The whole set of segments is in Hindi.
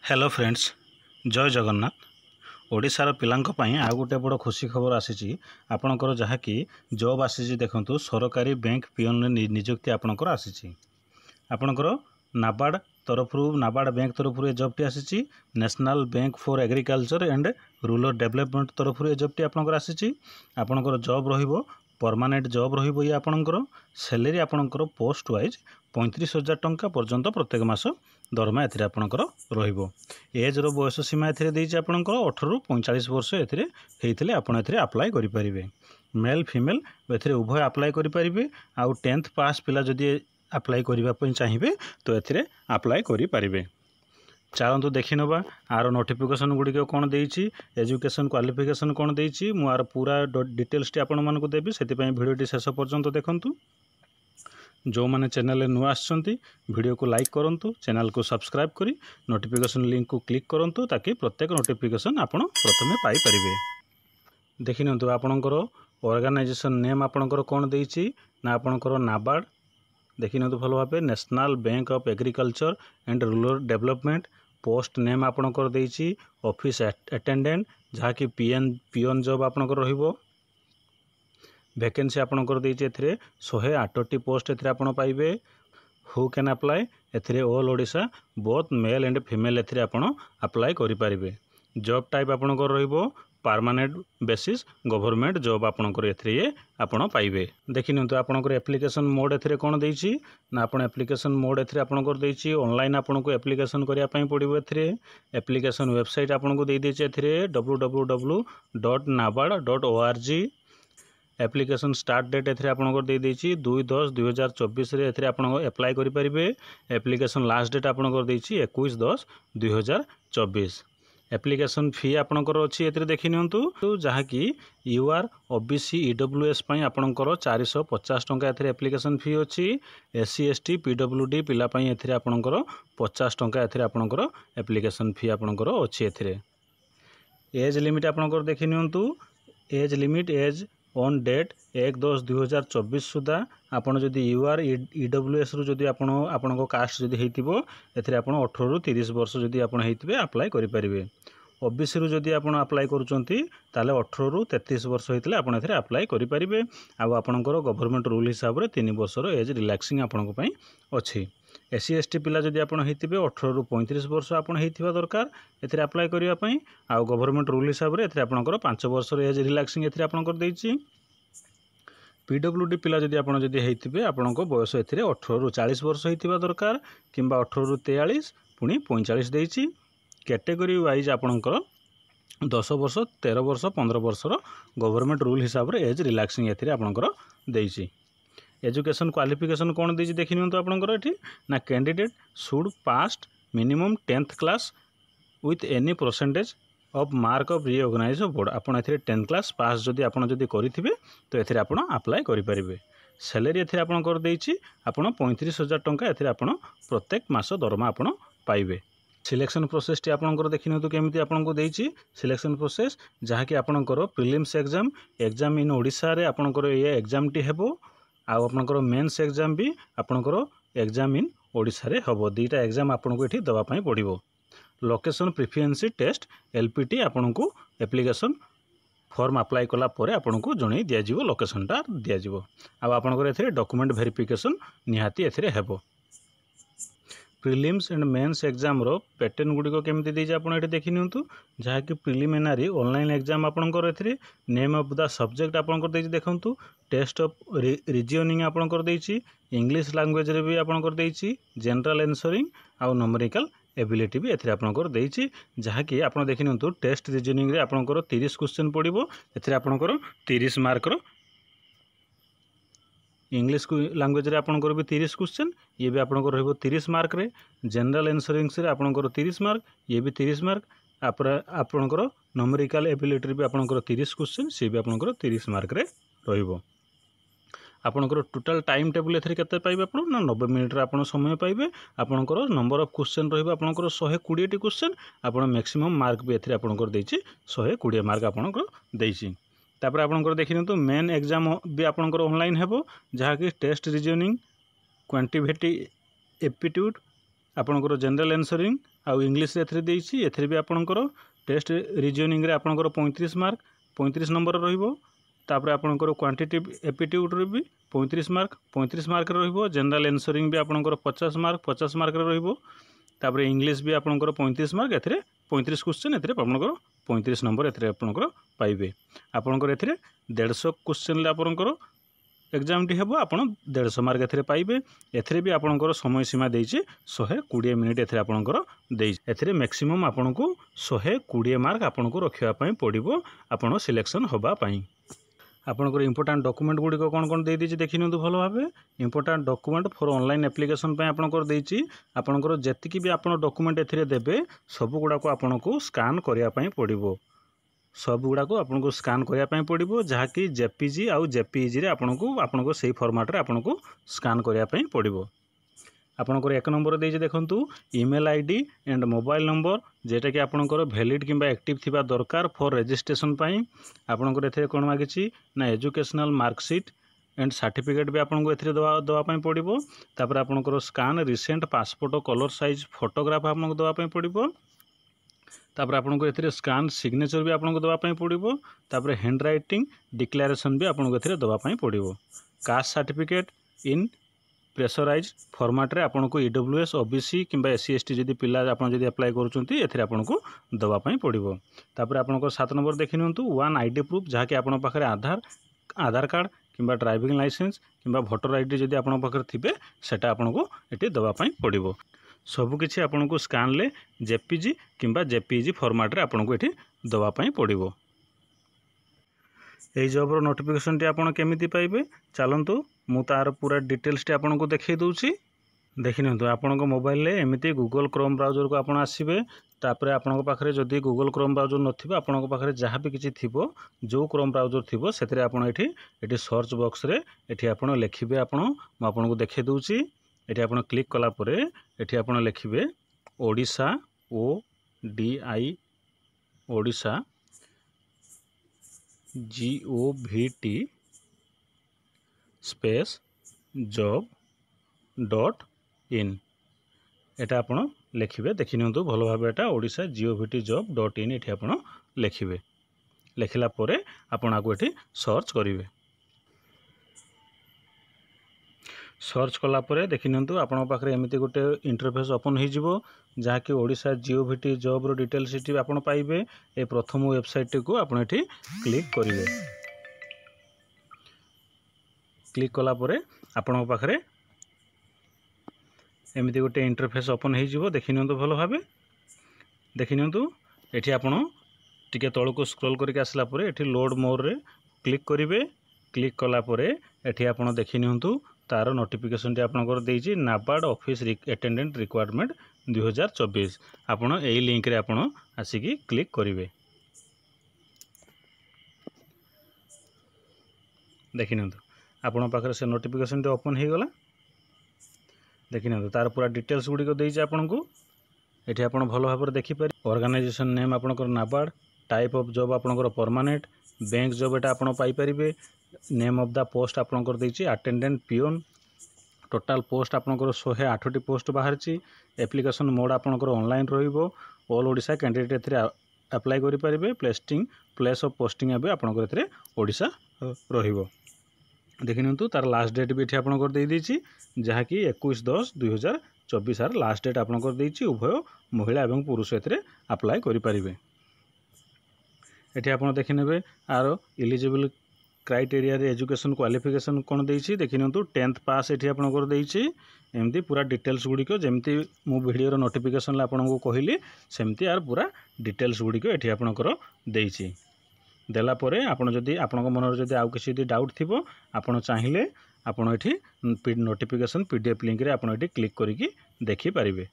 हेलो फ्रेंड्स, जय जगन्नाथ। ओडिशार पिलांक पई आ गोटे बड़ खुशी खबर आसी आपणकर जहाँकि जॉब आसी देखंतु सरकारी बैंक पियन नियुक्ति आपणकर आसी आपणकर नाबार्ड नाबार्ड बैंक तरफ ए जॉब टी आसी national bank for agriculture and Rural development तरफ ए जॉब टी आपणकर आसी आपणकर जॉब रहिबो परमानेंट जॉब रहिबो ये आपणकर सैलरी आपणकर पोस्ट वाइज 35,000 टंका पर्यंत प्रत्येक मास दरमा एथिरे आपणकर रहिबो। एज रो बयस सीमा एथिरे देइछि आपणकर 18 रु 45 वर्ष एथिरे हेइथिले आपण एथिरे अप्लाई करि परिबे। मेल फीमेल एथिरे उभय अप्लाई करि परिबे। आउ 10th पास पिला जदि अप्लाई करिबा पई चाहिबे तो एथिरे अप्लाई करि परिबे। चलतु देखि नबा आर नोटिफिकेशन गुड़िक कौन देइछि, एजुकेशन क्वालिफिकेशन कौन देइछि, मु आर पूरा डिटेल्स टी आपण मानकु देबी। सेतिपई भिडियोटी शेष पर्यंत देखंतु। जो माने चैनल नुआ आछंती वीडियो को लाइक करंतु, चैनल को सब्सक्राइब करी नोटिफिकेशन लिंक को क्लिक करंतु ताकि प्रत्येक नोटिफिकेशन आपण प्रथमे पाई परिबे। देखि नंतु आपणकर ऑर्गेनाइजेशन नेम आपणकर कौन देइछि ना आपणकर नाबार्ड। देखि नंतु भलो भाबे National Bank of Agriculture and Rural Development. Post name आपणकर देइछि ऑफिस अटेंडेंट जहा कि पियन जॉब आपणकर रहिबो। वैकेंसी आपणकर देइछि एथिरे 108टी पोस्ट एथिरे आपण पाइबे। हु कैन अप्लाई एथिरे all Odisha both male and female एथिरे आपण अप्लाई करि परिबे। जॉब टाइप आपणकर रहिबो परमानेंट बेसिस गवर्नमेंट जॉब आपणकर एथिरे आपण पाइबे। देखि नंतु आपणकर एप्लिकेशन मोड एथिरे कोन देइछि ना आपण एप्लिकेशन मोड एथिरे आपणकर देइछि ऑनलाइन आपणको एप्लिकेशन करिया पई पड़िबो। एथिरे एप्लिकेशन वेबसाइट आपणको देइ देछि एथिरे www.nabard.org। एप्लिकेशन स्टार्ट डेट एथिरे आपणकर देइ देछि 2/10/2024 रे एथिरे आपण अप्लाई करि परिबे। एप्लिकेशन लास्ट डेट आपणकर देइछि 21/10/2024। एप्लिकेशन फी आपणकर अछि एथिरे देखि नियंतु जहा कि यूआर ओबीसी ईडब्ल्यूएस पई आपणकर 450 टंका एथिरे एप्लिकेशन फी अछि। एससी एसटी पीडब्ल्यूडी पिला पई एथिरे आपणकर 50 टंका एथिरे आपणकर एप्लिकेशन फी आपणकर अछि। एथिरे एज लिमिट आपणकर देखि नियंतु age limit age on date 1/10/2024 सुधा आपण जदि यूआर ईडब्ल्यूएस रु जदि आपण कास्ट जदि हेतिबो एथिरे आपण 18 रु 30 वर्ष जदि आपण हेतिबे अप्लाई करि परिबे। ओबीसी रु जदि आपण अप्लाई करूचंती ताले 18 रु 33 वर्ष हेतिले आपण एथिरे अप्लाई करि परिबे। आ आपणकर गवर्नमेंट रूल हिसाब रे 3 वर्ष रो एज रिलैक्सिंग आपणको पई अछि। एससी एसटी पिला जदि आपण हेतिबे 18 रु 35 वर्ष आपण हेतिबा दरकार एथिरे अप्लाई करिया पई। आ गवर्नमेंट रूल हिसाब रे एथिरे आपणकर 5 वर्ष रो एज रिलैक्सिंग एथिरे आपणकर देइछि। पीडब्ल्यूडी पिला जदि आपण जदि हेतिबे आपणको बयस एथिरे 18 रु 40 वर्ष हेतिबा दरकार किंबा 18 रु 43 पुनी 45 देइछि। कैटेगरी वाइज आपणकर 10 वर्ष 13 वर्ष 15 वर्ष रो गवर्नमेंट रूल हिसाब रे एज रिलैक्सिंग एथिरे आपणकर देइछि। एजुकेशन क्वालिफिकेशन कोन देइछि देखि नियंतु आपणकर एठी ना candidate should past minimum 10th class with any percentage of mark of reorganize board. आपण एथिरे 10th क्लास पास जदि आपण जदि करिथिबे तो एथिरे आपण अप्लाई करि परिबे। सैलरी एथिरे आपण कर देइछि आपण 35,000 टंका एथिरे आपण प्रत्येक मास दरमा आपण पाइबे। सिलेक्शन प्रोसेस टी आपणकर देखि नतु केमिति आपणको देइछि सिलेक्शन प्रोसेस जहा कि आपणकर प्रीलिम्स एग्जाम इन ओडिसा रे आपणकर ये एग्जाम टी हेबो। आ आपणकर मेंस एग्जाम भी आपणकर एग्जाम इन ओडिसा रे हबो। दीटा एग्जाम आपणको एठी दवा पई पड़िबो। लोकेशन प्रिफरेंसी टेस्ट एलपीटी आपणको एप्लिकेशन फॉर्म अप्लाई कला परे आपणको जणे दिया जिवो लोकेशन टा दिया जिवो। आ आपणकर एथिरे डॉक्यूमेंट वेरिफिकेशन निहाती एथिरे हेबो। प्रीलिम्स एंड मेंस एग्जाम रो पैटर्न गुडी को केमिति देइ आपण एठी देखि नियंतु जहा कि प्रिलिमिनरी ऑनलाइन एग्जाम आपणकर एथिरे नेम ऑफ द सब्जेक्ट आपणकर देइ देखंतु। टेस्ट ऑफ रीजनिंग आपणकर देइछि। इंग्लिश लैंग्वेज रे भी आपणकर देइछि। जनरल आंसरिंग आ न्यूमेरिकल एबिलिटी भी एथिरे आपणकर देइछि जहा कि आपण देखि नियंतु टेस्ट रीजनिंग रे आपणकर 30 क्वेश्चन पड़िबो। एथिरे आपणकर 30 मार्क रो इंग्लिश लैंग्वेज रे आपणकर भी 30 क्वेश्चन ये भी आपणकर रहबो 30 मार्क रे। जनरल आंसरिंग रे आपणकर 30 मार्क ये भी 30 मार्क। आपणकर न्यूमेरिकल एबिलिटी भी आपणकर 30 क्वेश्चन से भी आपणकर 30 मार्क रे रहबो। आपणकर टोटल टाइम टेबल एथिरे केते पाइबे आपण ना 90 मिनिट रे आपण समय पाइबे। आपणकर नंबर ऑफ क्वेश्चन रहबो आपणकर 120 टी क्वेश्चन। आपण मैक्सिमम मार्क भी एथिरे आपणकर देइछि 120 मार्क आपणकर देइछि। तापर आपणकर देखिनतु मेन एग्जाम भी आपणकर ऑनलाइन हेबो जहा कि टेस्ट रीजनिंग क्वांटिटेटिव एप्टीट्यूड आपणकर जनरल आंसरिंग आउ इंग्लिश एथरे देइछि एथरे भी आपणकर टेस्ट रीजनिंग रे आपणकर 35 मार्क 35 नंबर रहिबो तापर आपणकर क्वांटिटेटिव एप्टीट्यूड रे भी 35 मार्क रहिबो जनरल आंसरिंग भी आपणकर 50 मार्क रे रहिबो तापर इंग्लिश भी आपणकर 35 मार्क एथरे 35 क्वेश्चन एथरे आपणकर 35 नंबर एथरे आपणकर पाइबे आपणकर एथरे 150 क्वेश्चन ले आपणकर एग्जाम टी हेबो आपण 150 मार्क एथरे पाइबे एथरे भी आपणकर समय सीमा देइछि 120 मिनिट एथरे आपणकर देइछि एथरे मैक्सिमम आपणको 120 मार्क आपणको रखिया पई पड़िबो आपण सिलेक्शन होबा पई आपणकर इंपोर्टेंट डॉक्यूमेंट गुडी को कोन कोन देइ दिछि देखि नियंतु भलो भाबे important document for online application पई आपणकर देइछि आपणकर जेतिकी भी आपण डॉक्यूमेंट एथरे देबे सब गुडा को आपणको स्कैन करिया पई पड़िबो सब गुडा को आपनको स्कैन करिया पई पड़िबो जहा कि जेपीजी आउ जेपीईजी रे आपनको सही फॉर्मेट रे आपनको स्कैन करिया पई पड़िबो आपणकर एक नंबर देइछि देखंतु email ID and mobile number जेटा कि आपणकर वैलिड किंबा एक्टिव थिबा दरकार फॉर रजिस्ट्रेशन पई आपणकर एथे कोन मागिछि ना एजुकेशनल मार्कशीट एंड सर्टिफिकेट भी आपनको एथे दवा पई पड़िबो तापर आपणकर scan recent passport colour size photograph आपनको दवा पई पड़िबो तापर आपनको एथे स्कैन सिग्नेचर भी आपनको दवा पई पड़िबो तापर हैंड राइटिंग डिक्लेरेशन भी आपनको एथे दवा पई पड़िबो caste certificate in prescribed format रे आपनको ईडब्ल्यूएस ओबीसी किंबा एससी एसटी जदी पिला आपन जदी अप्लाई करूचंती एथरे आपनको दवा पई पड़िबो तापर आपनको 7 नंबर देखि नियंतु वन आईडी प्रूफ जहा कि आपन पाखरे आधार कार्ड किंबा ड्राइविंग लाइसेंस किंबा वोटर आईडी जदी आपन पाखरे थिबे सेटा आपनको एटी दवा पई पड़िबो सब किछि आपनको स्कैन ले जेपीजी किंबा जेपीईजी फॉर्मेट रे आपनको एटी दवा पई पड़िबो এই জবর নোটিফিকেশনটি আপনার কেমিতি পাইবে চালন্তু মু তার পুরা ডিটেলস টি আপনার দেখাই দউছি দেখি নিয়ন্তু আপনার মোবাইল এমিতি গুগল ক্रोम ব্রাউজর को ଆପଣ আসবে তারপরে আপনার পাখরে যদি গুগল ক্रोम ব্রাউজর নথিবে আপনার পাখরে যাহা भी কিছু থিবো जो ক্रोम ব্রাউজর থিবো সেতরে আপন এটি सर्च बॉक्स रे এটি আপন লেখিবে আপন মু আপনার দেখাই দউছি এটি আপন ক্লিক কলা পরে এটি আপন লেখিবে Odisha O D I Odisha GOVT space job.in एटा आपण लिखिबे देखि नियंतु भलो भाबे एटा ओडिशा GOVT job.in एठी आपण लिखिबे लिखिला परे आपण आगु एठी सर्च करिवे सर्च कला परे देखि नियंतु आपण पाखरे एमिति गोटे इंटरफेस ओपन हो जिवो जहा कि ओडिशा GOVT जॉब रो डिटेल्स एठी आपण पाइबे ए प्रथम वेबसाइट को आपण एठी क्लिक करिवे क्लिक कला परे आपण पाखरे एमिति गोटे इंटरफेस ओपन हो जिवो देखि नियंतु भलो भाबे देखि नियंतु एठी आपण टिके तळ को स्क्रॉल करके आसला परे एठी लोड मोर रे क्लिक करिवे क्लिक कला परे एठी आपण देखि नियंतु तार नोटिफिकेशन टी आपनकर देइछि नाबार्ड ऑफिस अटेंडेंट रिक्वायरमेंट 2024 आपण एई लिंक रे आपण आसीकी क्लिक करिवे देखिनंतु आपण पाखरे से नोटिफिकेशन टी ओपन हे गला देखिनंतु तार पूरा डिटेल्स गुडी को देइछि आपनको एठी आपण भलो भाबर देखि पारि ऑर्गेनाइजेशन नेम आपनकर नाबार्ड टाइप ऑफ जॉब आपनकर परमानेंट बैंक जॉब एटा आपण पाई परिबे नेम ऑफ द पोस्ट आपनकर देइछि अटेंडेंट पियोन टोटाल पोस्ट आपनकर 108 पोस्ट बाहरछि एप्लीकेशन मोड आपनकर ऑनलाइन रहिबो ऑल ओडिशा कैंडिडेट एथरे अप्लाई करि परिबे प्लेस ऑफ पोस्टिंग एबे आपनकर एथरे ओडिशा रहिबो देखिनंतु तार लास्ट डेट भी एठी आपनकर देइ दिछि जहा कि 21/10/2024 आर लास्ट डेट आपनकर देइछि उभय महिला एवं पुरुष एथरे अप्लाई करि परिबे एठी आपण देखिनेबे आरो एलिजिबल क्राइटेरिया रे एजुकेशन क्वालिफिकेशन कोन देइछि देखिनंतु 10th पास एठी आपनकर देइछि एमती पूरा डिटेल्स गुडी को जेमती मु वीडियो रो नोटिफिकेशन ला आपनको कहिली सेमती आर पूरा डिटेल्स गुडी को एठी आपनकर देइछि देला परे आपण जदी आपनको मन जदी आउ किछि जदी डाउट थिबो आपण चाहिले आपण एठी नोटिफिकेशन पीडीएफ लिंक रे आपण एठी क्लिक करिकि देखि परिबे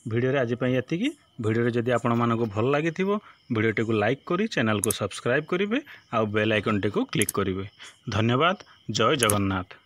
वीडियो रे आज पई एतिकी वीडियो रे जदी आपण मानको भल लागि थिबो वीडियो को लाइक करी चैनल को सब्सक्राइब करिवे आ बेल आइकन टे को क्लिक करिवे धन्यवाद जय जगन्नाथ।